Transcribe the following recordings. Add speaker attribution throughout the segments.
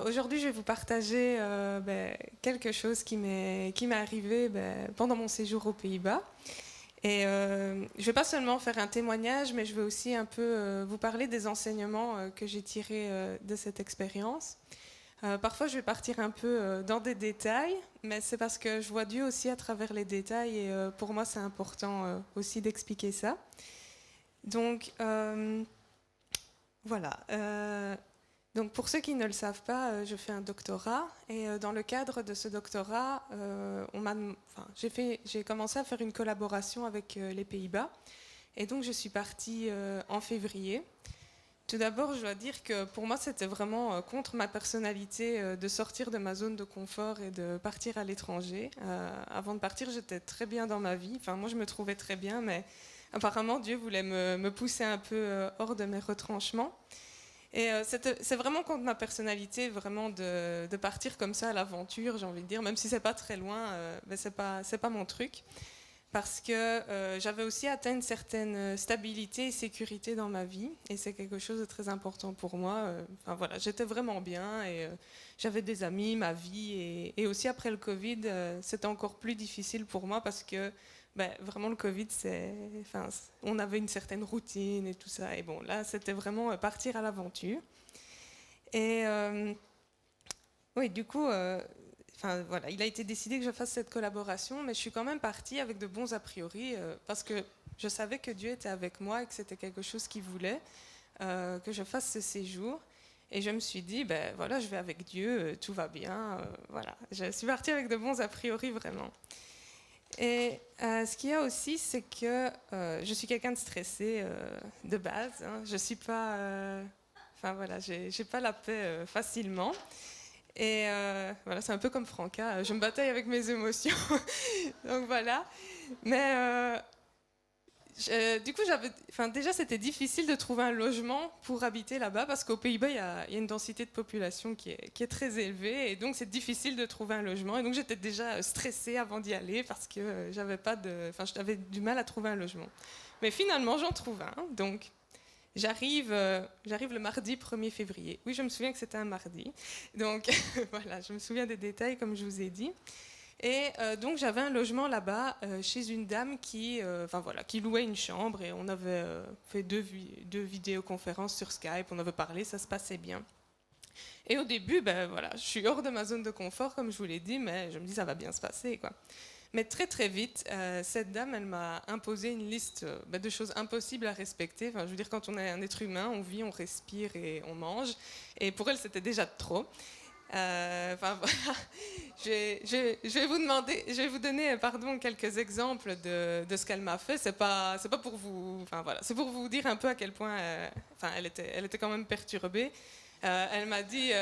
Speaker 1: Aujourd'hui, je vais vous partager quelque chose qui m'est arrivé pendant mon séjour aux Pays-Bas. Et je ne vais pas seulement faire un témoignage, mais je vais aussi un peu vous parler des enseignements que j'ai tirés de cette expérience. Parfois, je vais partir un peu dans des détails, mais c'est parce que je vois Dieu aussi à travers les détails, et pour moi, c'est important aussi d'expliquer ça. Donc, voilà. Donc pour ceux qui ne le savent pas, je fais un doctorat et dans le cadre de ce doctorat, j'ai commencé à faire une collaboration avec les Pays-Bas et donc je suis partie en février. Tout d'abord, je dois dire que pour moi, c'était vraiment contre ma personnalité de sortir de ma zone de confort et de partir à l'étranger. Avant de partir, j'étais très bien dans ma vie. Enfin, moi, je me trouvais très bien, mais apparemment, Dieu voulait me pousser un peu hors de mes retranchements. Et c'est vraiment contre ma personnalité, vraiment de partir comme ça à l'aventure, j'ai envie de dire, même si c'est pas très loin, mais c'est pas mon truc, parce que j'avais aussi atteint une certaine stabilité et sécurité dans ma vie, et c'est quelque chose de très important pour moi. Enfin voilà, j'étais vraiment bien et j'avais des amis, ma vie, et aussi après le Covid, c'était encore plus difficile pour moi parce que vraiment le Covid, on avait une certaine routine et tout ça. Et bon, là, c'était vraiment partir à l'aventure. Et oui, du coup, voilà, il a été décidé que je fasse cette collaboration, mais je suis quand même partie avec de bons a priori parce que je savais que Dieu était avec moi et que c'était quelque chose qu'il voulait que je fasse ce séjour. Et je me suis dit, voilà, je vais avec Dieu, tout va bien. Voilà, je suis partie avec de bons a priori vraiment. Et ce qu'il y a aussi, c'est que je suis quelqu'un de stressé de base. Hein. Je suis pas, voilà, j'ai pas la paix facilement. Et voilà, c'est un peu comme Franca. Je me bataille avec mes émotions. Donc voilà. Mais du coup, déjà, c'était difficile de trouver un logement pour habiter là-bas parce qu'aux Pays-Bas, il y a une densité de population qui est très élevée et donc c'est difficile de trouver un logement. Et donc j'étais déjà stressée avant d'y aller parce que j'avais du mal à trouver un logement. Mais finalement, j'en trouve un. Donc j'arrive le mardi 1er février. Oui, je me souviens que c'était un mardi. Donc voilà, je me souviens des détails comme je vous ai dit. Et donc j'avais un logement là-bas chez une dame qui louait une chambre et on avait fait deux vidéoconférences sur Skype, on avait parlé, ça se passait bien. Et au début, voilà, je suis hors de ma zone de confort comme je vous l'ai dit, mais je me dis ça va bien se passer quoi. Mais très très vite, cette dame, elle m'a imposé une liste de choses impossibles à respecter. Enfin, je veux dire, quand on est un être humain, on vit, on respire et on mange. Et pour elle, c'était déjà trop. Voilà. Je vais vous donner, pardon, quelques exemples de ce qu'elle m'a fait. C'est pas pour vous, voilà, c'est pour vous dire un peu à quel point, elle était quand même perturbée. Elle m'a dit,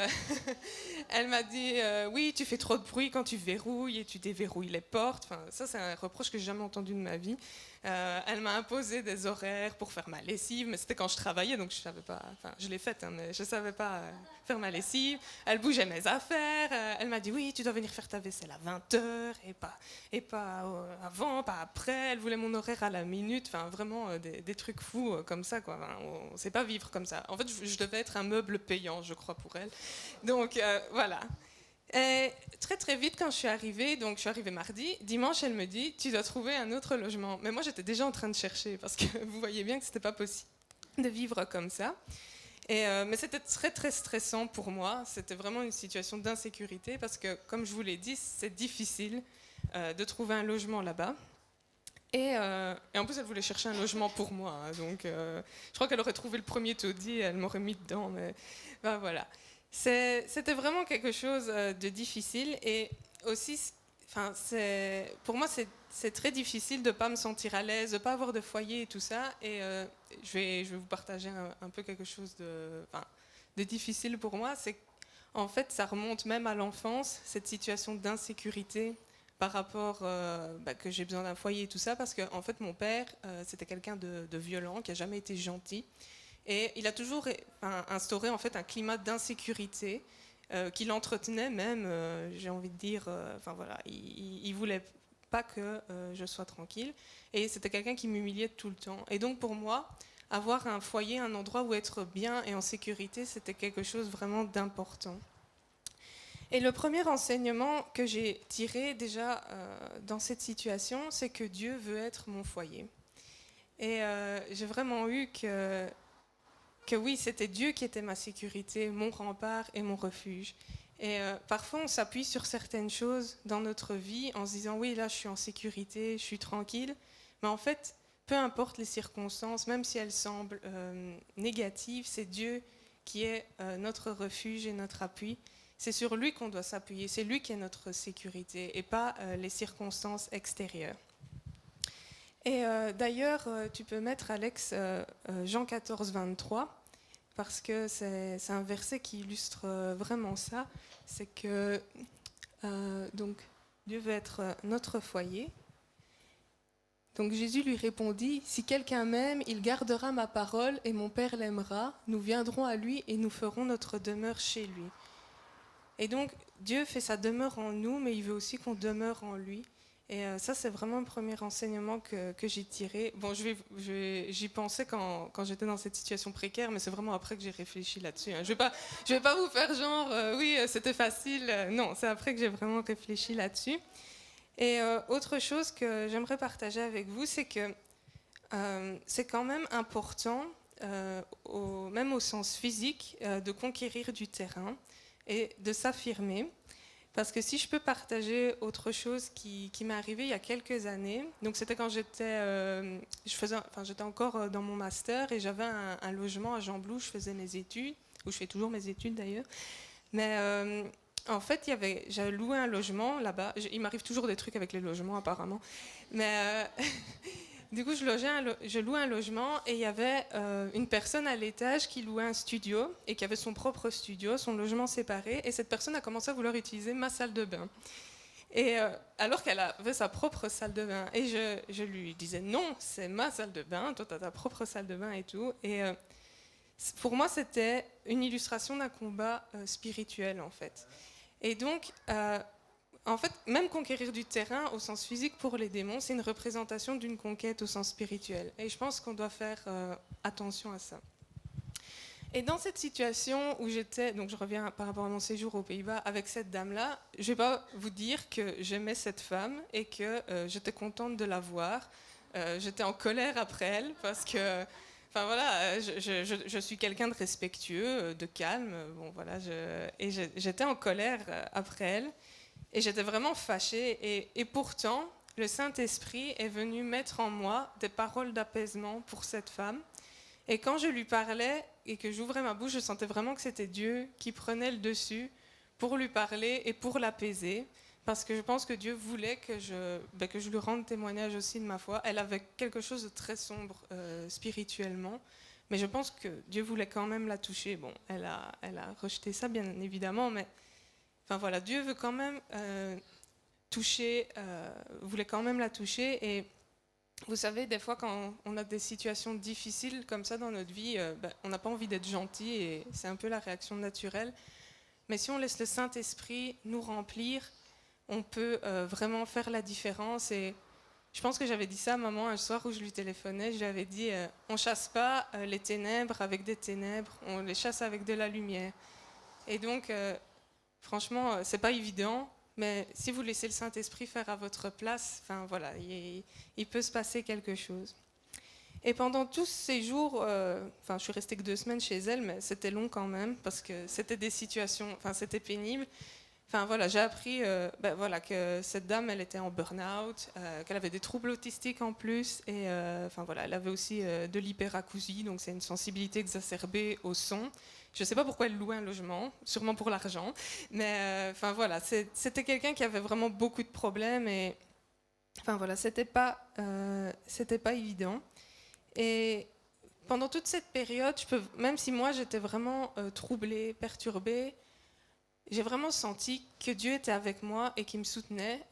Speaker 1: oui, tu fais trop de bruit quand tu verrouilles et tu déverrouilles les portes. Enfin, ça, c'est un reproche que j'ai jamais entendu de ma vie. Elle m'a imposé des horaires pour faire ma lessive, mais c'était quand je travaillais, donc je savais pas. Enfin, je l'ai faite, hein, mais je savais pas faire ma lessive. Elle bougeait mes affaires. Elle m'a dit oui, tu dois venir faire ta vaisselle à 20h et pas avant, pas après. Elle voulait mon horaire à la minute. Enfin, vraiment des trucs fous comme ça, quoi. Enfin, on sait pas vivre comme ça. En fait, je devais être un meuble payant, je crois, pour elle. Donc voilà. Et très très vite quand je suis arrivée, donc je suis arrivée mardi, dimanche elle me dit tu dois trouver un autre logement. Mais moi j'étais déjà en train de chercher parce que vous voyez bien que c'était pas possible de vivre comme ça. Et mais c'était très très stressant pour moi. C'était vraiment une situation d'insécurité parce que comme je vous l'ai dit, c'est difficile de trouver un logement là-bas. Et en plus, elle voulait chercher un logement pour moi. Hein, donc, je crois qu'elle aurait trouvé le premier taudis et elle m'aurait mis dedans. Mais voilà. C'était vraiment quelque chose de difficile. Et aussi, pour moi, c'est très difficile de ne pas me sentir à l'aise, de ne pas avoir de foyer et tout ça. Et je vais vous partager un peu quelque chose de difficile pour moi. C'est qu'en fait, ça remonte même à l'enfance, cette situation d'insécurité par rapport que j'ai besoin d'un foyer et tout ça, parce que en fait mon père c'était quelqu'un de violent, qui a jamais été gentil, et il a toujours instauré en fait un climat d'insécurité qu'il entretenait même, j'ai envie de dire, voilà, il voulait pas que je sois tranquille, et c'était quelqu'un qui m'humiliait tout le temps. Et donc pour moi, avoir un foyer, un endroit où être bien et en sécurité, c'était quelque chose vraiment d'important. Et le premier enseignement que j'ai tiré déjà dans cette situation, c'est que Dieu veut être mon foyer. Et j'ai vraiment eu que oui, c'était Dieu qui était ma sécurité, mon rempart et mon refuge. Et parfois, on s'appuie sur certaines choses dans notre vie en se disant, oui, là, je suis en sécurité, je suis tranquille. Mais en fait, peu importe les circonstances, même si elles semblent négatives, c'est Dieu qui est notre refuge et notre appui. C'est sur lui qu'on doit s'appuyer, c'est lui qui est notre sécurité et pas les circonstances extérieures. Et d'ailleurs, tu peux mettre, Alex, Jean 14, 23, parce que c'est un verset qui illustre vraiment ça. C'est que donc, Dieu veut être notre foyer. Donc Jésus lui répondit, « Si quelqu'un m'aime, il gardera ma parole et mon Père l'aimera. Nous viendrons à lui et nous ferons notre demeure chez lui. » Et donc, Dieu fait sa demeure en nous, mais il veut aussi qu'on demeure en lui. Et ça, c'est vraiment le premier enseignement que j'ai tiré. Bon, j'y pensais quand j'étais dans cette situation précaire, mais c'est vraiment après que j'ai réfléchi là-dessus. Hein. Je vais pas vous faire genre, oui, c'était facile. Non, c'est après que j'ai vraiment réfléchi là-dessus. Et autre chose que j'aimerais partager avec vous, c'est que c'est quand même important, même au sens physique, de conquérir du terrain et de s'affirmer. Parce que si je peux partager autre chose qui m'est arrivé il y a quelques années, donc c'était quand j'étais encore dans mon master et j'avais un logement à Jean-Blou, je faisais mes études, où je fais toujours mes études d'ailleurs. Mais en fait, j'avais loué un logement là-bas. Il m'arrive toujours des trucs avec les logements apparemment. Mais du coup, je louais un logement et il y avait une personne à l'étage qui louait un studio et qui avait son propre studio, son logement séparé. Et cette personne a commencé à vouloir utiliser ma salle de bain. Et alors qu'elle avait sa propre salle de bain. Et je lui disais, non, c'est ma salle de bain, toi, tu as ta propre salle de bain et tout. Et pour moi, c'était une illustration d'un combat spirituel, en fait. Et donc, en fait, même conquérir du terrain au sens physique pour les démons, c'est une représentation d'une conquête au sens spirituel. Et je pense qu'on doit faire attention à ça. Et dans cette situation où j'étais, donc je reviens par rapport à mon séjour aux Pays-Bas avec cette dame-là, je ne vais pas vous dire que j'aimais cette femme et que j'étais contente de la voir. J'étais en colère après elle parce que, enfin voilà, je suis quelqu'un de respectueux, de calme, bon voilà, et j'étais en colère après elle. Et j'étais vraiment fâchée. Et pourtant, le Saint-Esprit est venu mettre en moi des paroles d'apaisement pour cette femme. Et quand je lui parlais et que j'ouvrais ma bouche, je sentais vraiment que c'était Dieu qui prenait le dessus pour lui parler et pour l'apaiser. Parce que je pense que Dieu voulait que je lui rende témoignage aussi de ma foi. Elle avait quelque chose de très sombre spirituellement. Mais je pense que Dieu voulait quand même la toucher. Bon, elle a rejeté ça, bien évidemment, mais enfin voilà, Dieu veut quand même voulait quand même la toucher. Et vous savez, des fois, quand on a des situations difficiles comme ça dans notre vie, on n'a pas envie d'être gentil et c'est un peu la réaction naturelle. Mais si on laisse le Saint-Esprit nous remplir, on peut vraiment faire la différence. Et je pense que j'avais dit ça à maman un soir où je lui téléphonais. Je lui avais dit on chasse pas les ténèbres avec des ténèbres, on les chasse avec de la lumière. Et donc franchement, c'est pas évident, mais si vous laissez le Saint-Esprit faire à votre place, enfin voilà, il peut se passer quelque chose. Et pendant tous ces jours, je suis restée que 2 semaines chez elle, mais c'était long quand même parce que c'était des situations, c'était pénible. Enfin voilà, j'ai appris que cette dame, elle était en burn-out, qu'elle avait des troubles autistiques en plus, et elle avait aussi de l'hyperacousie, donc c'est une sensibilité exacerbée au son. Je ne sais pas pourquoi elle louait un logement, sûrement pour l'argent, mais c'était quelqu'un qui avait vraiment beaucoup de problèmes et c'était pas évident. Et pendant toute cette période, même si moi j'étais vraiment troublée, perturbée, j'ai vraiment senti que Dieu était avec moi et qu'il me soutenait.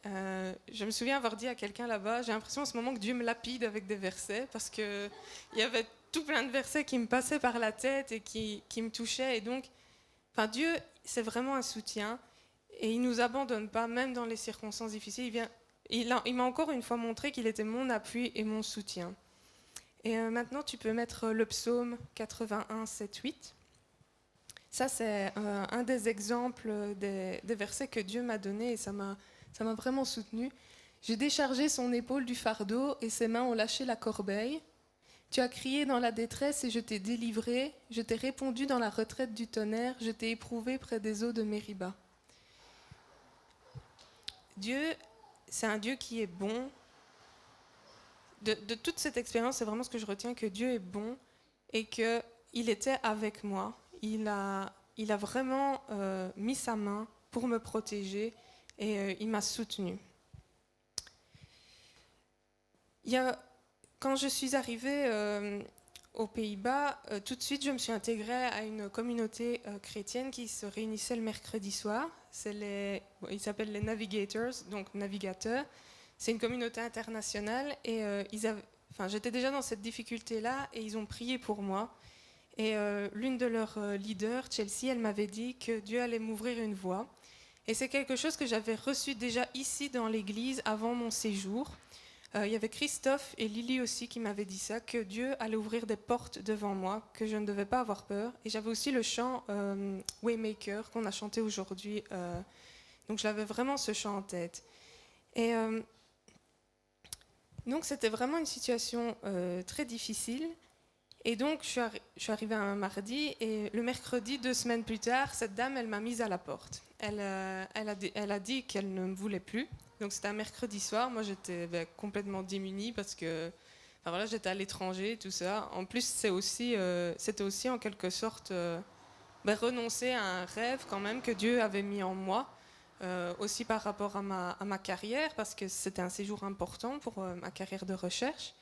Speaker 1: Je me souviens avoir dit à quelqu'un là-bas, j'ai l'impression en ce moment que Dieu me lapide avec des versets parce qu'il y avait tout plein de versets qui me passaient par la tête et qui me touchaient. Et donc, Dieu, c'est vraiment un soutien et il ne nous abandonne pas, même dans les circonstances difficiles. Il m'a encore une fois montré qu'il était mon appui et mon soutien. Et maintenant, tu peux mettre le psaume 81, 7, 8. Ça, c'est un des exemples des versets que Dieu m'a donné et ça m'a vraiment soutenu. J'ai déchargé son épaule du fardeau et ses mains ont lâché la corbeille. Tu as crié dans la détresse et je t'ai délivré. Je t'ai répondu dans la retraite du tonnerre. Je t'ai éprouvé près des eaux de Mériba. Dieu, c'est un Dieu qui est bon. De toute cette expérience, c'est vraiment ce que je retiens, que Dieu est bon et qu'il était avec moi. Il a vraiment mis sa main pour me protéger et il m'a soutenue. Quand je suis arrivée aux Pays-Bas, tout de suite, je me suis intégrée à une communauté chrétienne qui se réunissait le mercredi soir. Ils s'appellent les Navigators, donc navigateurs. C'est une communauté internationale et j'étais déjà dans cette difficulté-là et ils ont prié pour moi. Et l'une de leurs leaders, Chelsea, elle m'avait dit que Dieu allait m'ouvrir une voie. Et c'est quelque chose que j'avais reçu déjà ici dans l'église avant mon séjour. Il y avait Christophe et Lily aussi qui m'avaient dit ça, que Dieu allait ouvrir des portes devant moi, que je ne devais pas avoir peur. Et j'avais aussi le chant Waymaker qu'on a chanté aujourd'hui. Donc j'avais vraiment ce chant en tête. Et donc c'était vraiment une situation très difficile. Et donc je suis arrivée un mardi et le mercredi, 2 semaines plus tard, cette dame, elle m'a mise à la porte. Elle a dit qu'elle ne me voulait plus. Donc c'était un mercredi soir. Moi j'étais complètement démunie parce que j'étais à l'étranger, tout ça. En plus c'était aussi en quelque sorte renoncer à un rêve quand même que Dieu avait mis en moi. Aussi par rapport à ma carrière, parce que c'était un séjour important pour ma carrière de recherche.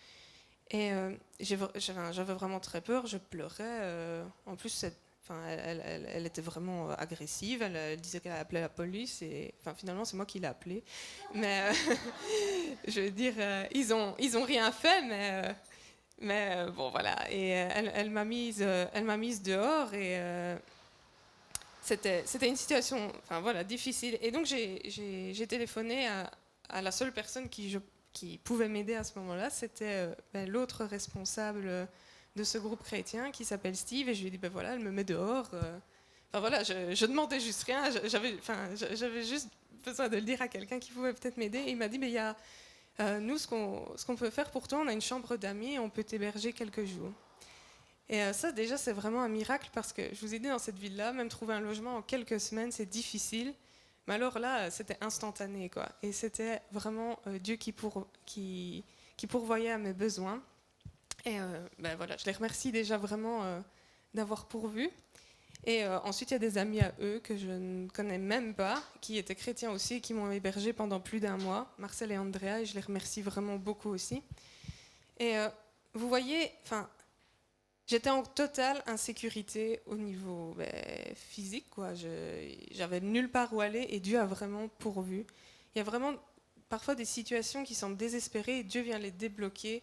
Speaker 1: Et j'avais vraiment très peur, je pleurais. En plus, elle était vraiment agressive, elle disait qu'elle appelait la police, et finalement, c'est moi qui l'ai appelée. Mais je veux dire, ils ont rien fait, mais bon, voilà. Et elle m'a mise dehors, et c'était une situation difficile. Et donc, j'ai téléphoné à la seule personne qui pouvait m'aider à ce moment-là, c'était l'autre responsable de ce groupe chrétien qui s'appelle Steve, et je lui ai dit, elle me met dehors. Je demandais juste rien, j'avais juste besoin de le dire à quelqu'un qui pouvait peut-être m'aider, et il m'a dit, il y a, nous, ce qu'on peut faire pour toi, on a une chambre d'amis, et on peut t'héberger quelques jours. Et ça, déjà, c'est vraiment un miracle, parce que je vous ai dit, dans cette ville-là, même trouver un logement en quelques semaines, c'est difficile. Mais alors là, c'était instantané, quoi. Et c'était vraiment Dieu qui pourvoyait à mes besoins. Et je les remercie déjà vraiment d'avoir pourvu. Et ensuite, il y a des amis à eux que je ne connais même pas, qui étaient chrétiens aussi, qui m'ont hébergé pendant plus d'1 mois, Marcel et Andrea, et je les remercie vraiment beaucoup aussi. Et vous voyez, j'étais en totale insécurité au niveau physique, quoi. J'avais nulle part où aller et Dieu a vraiment pourvu. Il y a vraiment parfois des situations qui semblent désespérées et Dieu vient les débloquer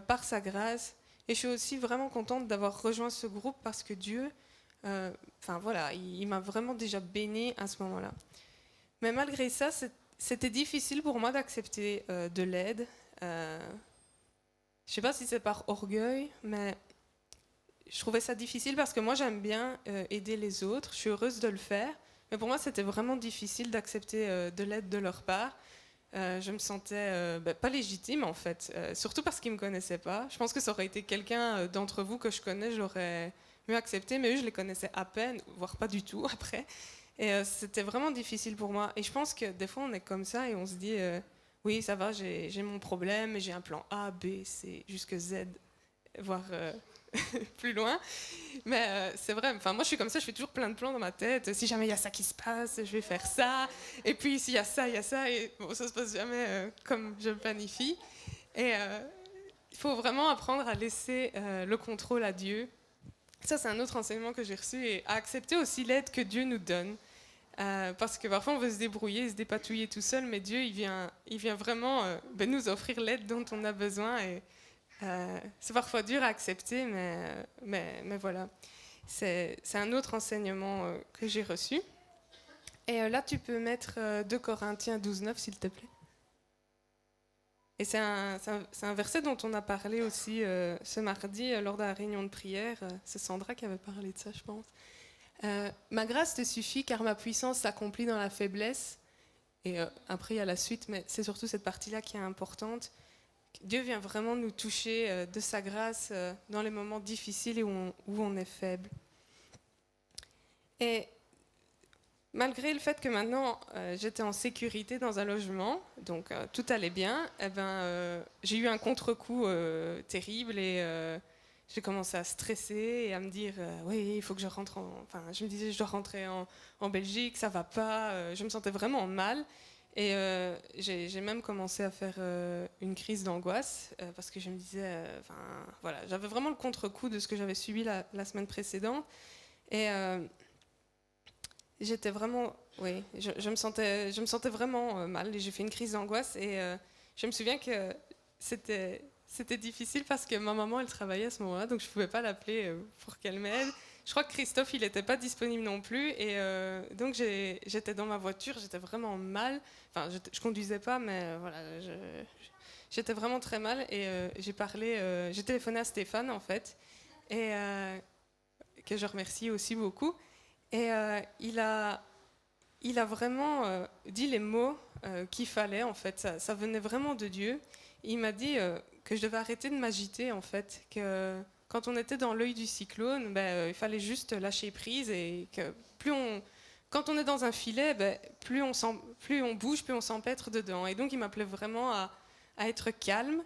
Speaker 1: par sa grâce. Et je suis aussi vraiment contente d'avoir rejoint ce groupe parce que Dieu, il m'a vraiment déjà bénie à ce moment-là. Mais malgré ça, c'était difficile pour moi d'accepter de l'aide. Je ne sais pas si c'est par orgueil, mais je trouvais ça difficile parce que moi j'aime bien aider les autres, je suis heureuse de le faire, mais pour moi c'était vraiment difficile d'accepter de l'aide de leur part. Je me sentais pas légitime en fait, surtout parce qu'ils ne me connaissaient pas. Je pense que ça aurait été quelqu'un d'entre vous que je connais, j'aurais mieux accepté, mais eux je les connaissais à peine, voire pas du tout après. Et c'était vraiment difficile pour moi. Et je pense que des fois on est comme ça et on se dit oui ça va, j'ai mon problème, j'ai un plan A, B, C, jusque Z, voire plus loin. Mais c'est vrai, moi je suis comme ça, je fais toujours plein de plans dans ma tête. Si jamais il y a ça qui se passe, je vais faire ça. Et puis s'il y a ça, il y a ça. Et bon, ça se passe jamais comme je le planifie. Et il faut vraiment apprendre à laisser le contrôle à Dieu. Ça, c'est un autre enseignement que j'ai reçu. Et à accepter aussi l'aide que Dieu nous donne. Parce que parfois on veut se débrouiller, se dépatouiller tout seul, mais Dieu, il vient vraiment nous offrir l'aide dont on a besoin. Et c'est parfois dur à accepter, mais voilà. C'est un autre enseignement que j'ai reçu. Et là, tu peux mettre 2 Corinthiens 12, 9, s'il te plaît. Et c'est un verset dont on a parlé aussi ce mardi lors de la réunion de prière. C'est Sandra qui avait parlé de ça, je pense. Ma grâce te suffit car ma puissance s'accomplit dans la faiblesse. Et après, il y a la suite, mais c'est surtout cette partie-là qui est importante. Dieu vient vraiment nous toucher de sa grâce dans les moments difficiles et où on est faible. Et malgré le fait que maintenant j'étais en sécurité dans un logement, donc tout allait bien, eh ben, j'ai eu un contre-coup terrible et j'ai commencé à stresser et à me dire oui, il faut que je rentre enfin, je me disais je dois rentrer en Belgique, ça va pas, je me sentais vraiment mal. Et j'ai même commencé à faire une crise d'angoisse parce que je me disais, enfin voilà, j'avais vraiment le contre-coup de ce que j'avais subi la semaine précédente. Et j'étais vraiment, oui, je me sentais vraiment mal et j'ai fait une crise d'angoisse et je me souviens que c'était difficile parce que ma maman elle travaillait à ce moment-là donc je pouvais pas l'appeler pour qu'elle m'aide. Je crois que Christophe il n'était pas disponible non plus et donc j'étais dans ma voiture, j'étais vraiment mal. Enfin, je conduisais pas mais voilà, j'étais vraiment très mal et j'ai téléphoné à Stéphane en fait et que je remercie aussi beaucoup. Et il a vraiment dit les mots qu'il fallait, en fait. Ça venait vraiment de Dieu. Il m'a dit que je devais arrêter de m'agiter, en fait. Que quand on était dans l'œil du cyclone, il fallait juste lâcher prise et que quand on est dans un filet, plus on bouge, plus on s'empêtre dedans. Et donc, il m'appelait vraiment à être calme.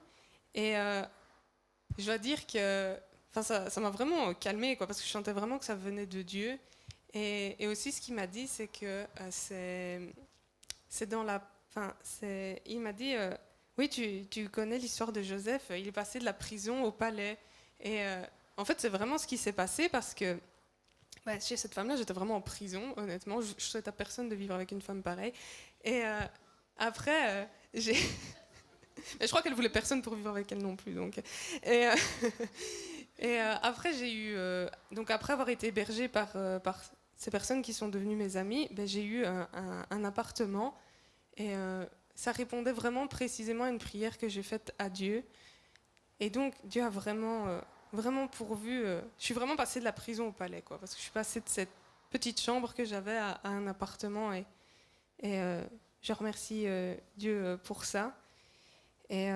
Speaker 1: Et je dois dire que ça m'a vraiment calmée, quoi, parce que je sentais vraiment que ça venait de Dieu. Et aussi, ce qu'il m'a dit, c'est que c'est dans la. Enfin, il m'a dit oui, tu connais l'histoire de Joseph, il est passé de la prison au palais. Et en fait, c'est vraiment ce qui s'est passé parce que chez cette femme-là, j'étais vraiment en prison, honnêtement. Je souhaite à personne de vivre avec une femme pareille. Et après, j'ai. Mais je crois qu'elle voulait personne pour vivre avec elle non plus. Donc. Et, après, j'ai eu. Donc, après avoir été hébergée par ces personnes qui sont devenues mes amies, j'ai eu un appartement et ça répondait vraiment précisément à une prière que j'ai faite à Dieu. Et donc Dieu a vraiment pourvu. Je suis vraiment passée de la prison au palais, quoi, parce que je suis passée de cette petite chambre que j'avais à un appartement et je remercie Dieu pour ça. Et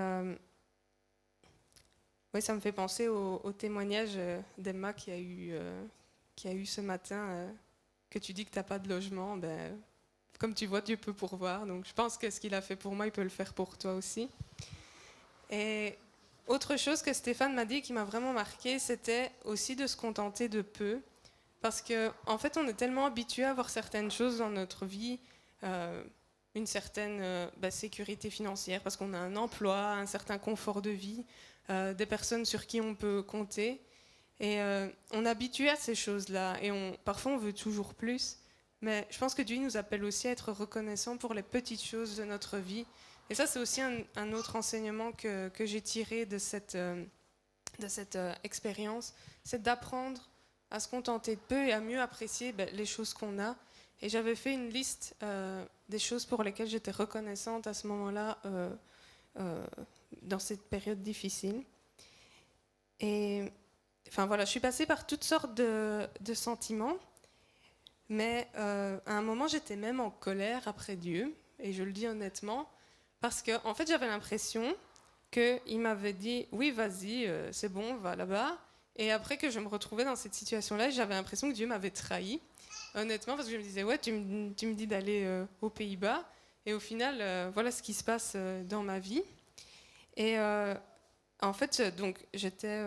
Speaker 1: oui, ça me fait penser au témoignage d'Emma qui a eu ce matin, que tu dis que tu n'as pas de logement. Comme tu vois, Dieu peut pourvoir. Donc je pense que ce qu'il a fait pour moi, il peut le faire pour toi aussi. Et autre chose que Stéphane m'a dit qui m'a vraiment marqué, c'était aussi de se contenter de peu. Parce qu'en fait, on est tellement habitué à avoir certaines choses dans notre vie, une certaine sécurité financière, parce qu'on a un emploi, un certain confort de vie, des personnes sur qui on peut compter. Et on est habitué à ces choses-là, et parfois on veut toujours plus. Mais je pense que Dieu nous appelle aussi à être reconnaissants pour les petites choses de notre vie. Et ça, c'est aussi un autre enseignement que j'ai tiré de cette expérience, c'est d'apprendre à se contenter de peu et à mieux apprécier les choses qu'on a. Et j'avais fait une liste des choses pour lesquelles j'étais reconnaissante à ce moment-là, dans cette période difficile. Et enfin voilà, je suis passée par toutes sortes de sentiments, mais à un moment j'étais même en colère après Dieu, et je le dis honnêtement, parce que en fait j'avais l'impression qu'il m'avait dit oui vas-y, c'est bon, va là-bas, et après que je me retrouvais dans cette situation-là, j'avais l'impression que Dieu m'avait trahi, honnêtement, parce que je me disais ouais, tu me dis d'aller aux Pays-Bas, et au final voilà ce qui se passe dans ma vie. Et en fait, donc j'étais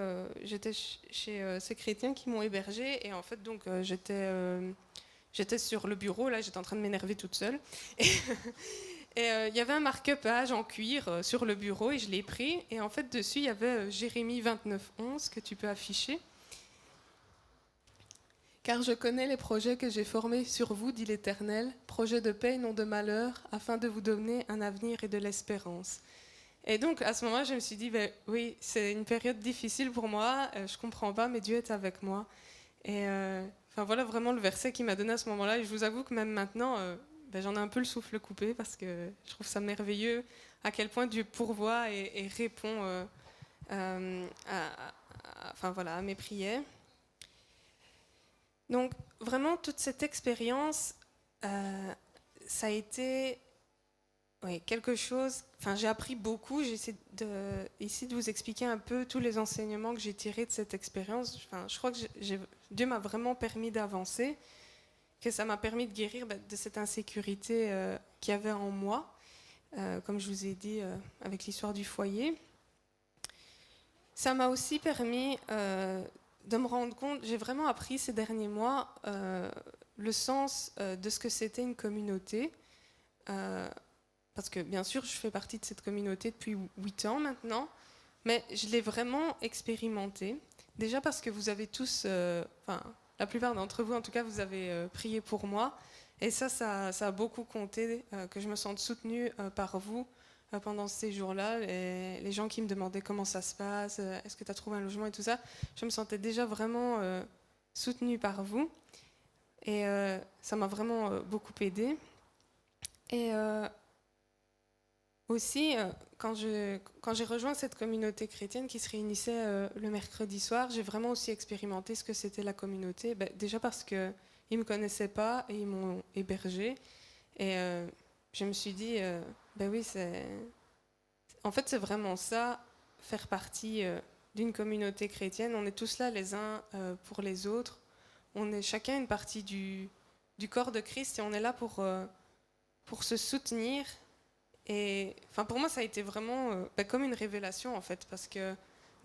Speaker 1: chez ces chrétiens qui m'ont hébergée, et en fait donc j'étais sur le bureau, là j'étais en train de m'énerver toute seule, et il y avait un marque-page en cuir sur le bureau, et je l'ai pris, et en fait dessus il y avait Jérémie 29:11 que tu peux afficher. Car je connais les projets que j'ai formés sur vous, dit l'Éternel, projets de paix et non de malheur, afin de vous donner un avenir et de l'espérance. Et donc, à ce moment-là, je me suis dit, oui, c'est une période difficile pour moi, je comprends pas, mais Dieu est avec moi. Et enfin, voilà vraiment le verset qu'il m'a donné à ce moment-là. Et je vous avoue que même maintenant, j'en ai un peu le souffle coupé parce que je trouve ça merveilleux à quel point Dieu pourvoit et répond enfin, voilà, à mes prières. Donc vraiment toute cette expérience, ça a été quelque chose. Enfin, j'ai appris beaucoup. J'essaie ici de vous expliquer un peu tous les enseignements que j'ai tirés de cette expérience. Enfin, je crois que Dieu m'a vraiment permis d'avancer, que ça m'a permis de guérir de cette insécurité qu'il y avait en moi, comme je vous ai dit avec l'histoire du foyer. Ça m'a aussi permis de me rendre compte, j'ai vraiment appris ces derniers mois le sens de ce que c'était une communauté. Parce que bien sûr, je fais partie de cette communauté depuis 8 ans maintenant, mais je l'ai vraiment expérimenté. Déjà parce que vous avez tous, enfin la plupart d'entre vous en tout cas, vous avez prié pour moi. Et ça a beaucoup compté, que je me sente soutenue par vous pendant ces jours-là. Les gens qui me demandaient comment ça se passe, est-ce que tu as trouvé un logement et tout ça, je me sentais déjà vraiment soutenue par vous. Et ça m'a vraiment beaucoup aidée. Et aussi, quand j'ai rejoint cette communauté chrétienne qui se réunissait le mercredi soir, j'ai vraiment aussi expérimenté ce que c'était la communauté. Déjà parce qu'ils ne me connaissaient pas et ils m'ont hébergée. Et je me suis dit, oui, en fait, c'est vraiment ça, faire partie d'une communauté chrétienne. On est tous là les uns pour les autres. On est chacun une partie du corps de Christ et on est là pour se soutenir. Et enfin, pour moi, ça a été vraiment comme une révélation, en fait, parce que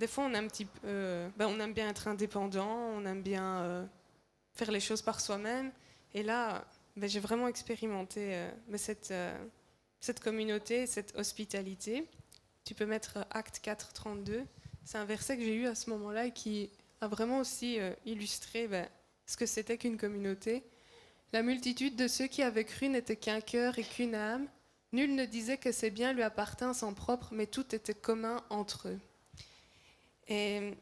Speaker 1: des fois, on est un petit peu, on aime bien être indépendant, on aime bien faire les choses par soi-même. Et là, j'ai vraiment expérimenté cette communauté, cette hospitalité. Tu peux mettre Acte 4, 32. C'est un verset que j'ai eu à ce moment-là et qui a vraiment aussi illustré ce que c'était qu'une communauté. La multitude de ceux qui avaient cru n'était qu'un cœur et qu'une âme. Nul ne disait que ses biens lui appartinssent en propre, mais tout était commun entre eux. Et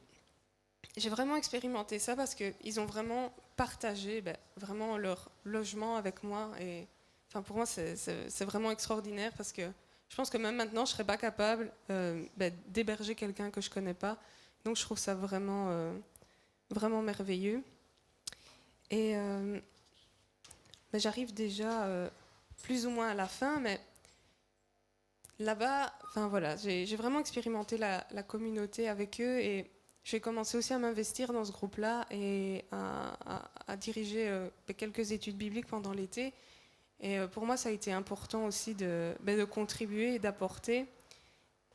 Speaker 1: j'ai vraiment expérimenté ça parce qu'ils ont vraiment partagé vraiment leur logement avec moi. Et enfin, pour moi, c'est vraiment extraordinaire parce que je pense que même maintenant, je ne serais pas capable d'héberger quelqu'un que je ne connais pas. Donc, je trouve ça vraiment, vraiment merveilleux. Et j'arrive déjà plus ou moins à la fin, mais là-bas, enfin voilà, j'ai vraiment expérimenté la communauté avec eux et j'ai commencé aussi à m'investir dans ce groupe-là et à diriger quelques études bibliques pendant l'été. Et pour moi, ça a été important aussi de contribuer et d'apporter.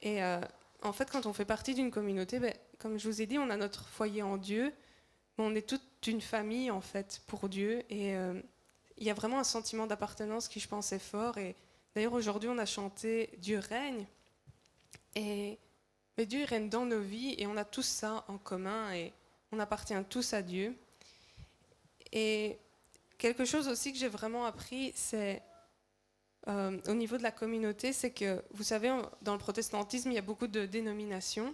Speaker 1: Et en fait, quand on fait partie d'une communauté, comme je vous ai dit, on a notre foyer en Dieu, mais on est toute une famille en fait pour Dieu. Et il y a vraiment un sentiment d'appartenance qui, je pense, est fort. Et d'ailleurs, aujourd'hui, on a chanté Dieu règne. Mais Dieu règne dans nos vies et on a tous ça en commun et on appartient tous à Dieu. Et quelque chose aussi que j'ai vraiment appris, c'est au niveau de la communauté, c'est que, vous savez, dans le protestantisme, il y a beaucoup de dénominations.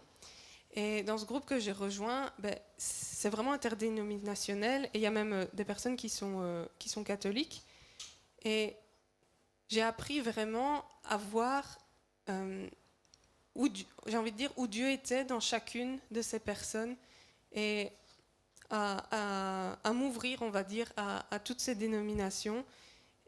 Speaker 1: Et dans ce groupe que j'ai rejoint, c'est vraiment interdénominationnel et il y a même des personnes qui sont catholiques. Et j'ai appris vraiment à voir j'ai envie de dire où Dieu était dans chacune de ces personnes et à m'ouvrir, on va dire, à toutes ces dénominations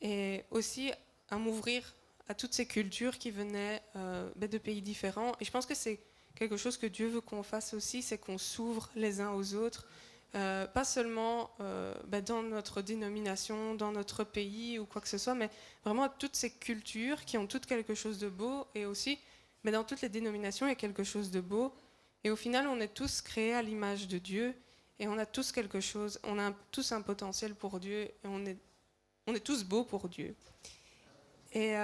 Speaker 1: et aussi à m'ouvrir à toutes ces cultures qui venaient de pays différents. Et je pense que c'est quelque chose que Dieu veut qu'on fasse aussi, c'est qu'on s'ouvre les uns aux autres, pas seulement dans notre dénomination, dans notre pays ou quoi que ce soit, mais vraiment à toutes ces cultures qui ont toutes quelque chose de beau et aussi, dans toutes les dénominations, il y a quelque chose de beau. Et au final, on est tous créés à l'image de Dieu et on a tous quelque chose, on a tous un potentiel pour Dieu et on est tous beaux pour Dieu. Et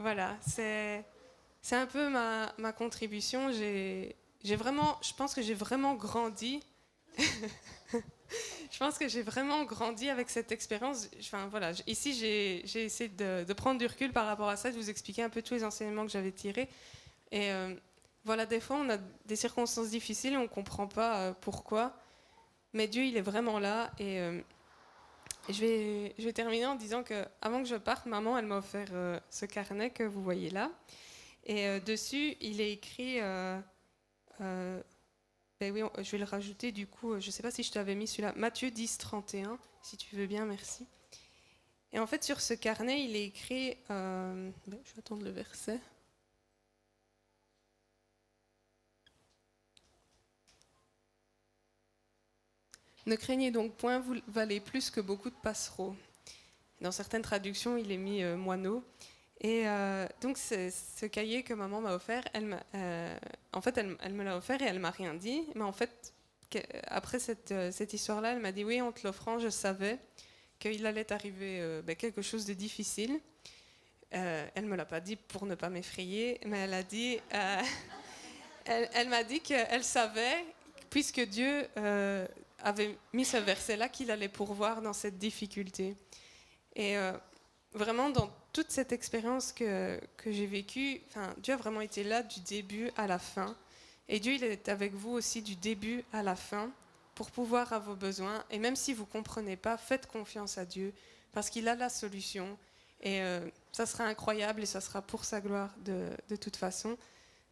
Speaker 1: voilà, c'est un peu ma contribution. Je pense que j'ai vraiment grandi. Je pense que j'ai vraiment grandi avec cette expérience. Enfin, voilà, ici, j'ai essayé de prendre du recul par rapport à ça, de vous expliquer un peu tous les enseignements que j'avais tirés. Et voilà, des fois, on a des circonstances difficiles et on ne comprend pas pourquoi. Mais Dieu, il est vraiment là. Et je vais terminer en disant qu'avant que je parte, maman, elle m'a offert ce carnet que vous voyez là. Et dessus, il est écrit, ben oui, je vais le rajouter du coup, je ne sais pas si je t'avais mis celui-là, Matthieu 10, 31, si tu veux bien, merci. Et en fait, sur ce carnet, il est écrit, je vais attendre le verset. Ne craignez donc point, vous valez plus que beaucoup de passereaux. Dans certaines traductions, il est mis moineaux. Et donc, ce cahier que maman m'a offert, en fait, elle me l'a offert et elle m'a rien dit. Mais en fait, après cette histoire-là, elle m'a dit oui, en te l'offrant, je savais qu'il allait arriver quelque chose de difficile. Elle me l'a pas dit pour ne pas m'effrayer, mais elle a dit, elle m'a dit qu'elle savait, puisque Dieu avait mis ce verset-là, qu'il allait pourvoir dans cette difficulté. Et vraiment, dans toute cette expérience que j'ai vécue, Dieu a vraiment été là du début à la fin. Et Dieu, il est avec vous aussi du début à la fin pour pouvoir à vos besoins. Et même si vous ne comprenez pas, faites confiance à Dieu parce qu'il a la solution. Et ça sera incroyable et ça sera pour sa gloire de toute façon.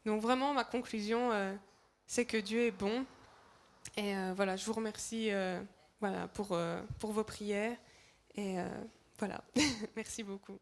Speaker 1: Donc vraiment, ma conclusion, c'est que Dieu est bon. Et voilà, je vous remercie pour vos prières. Et voilà, merci beaucoup.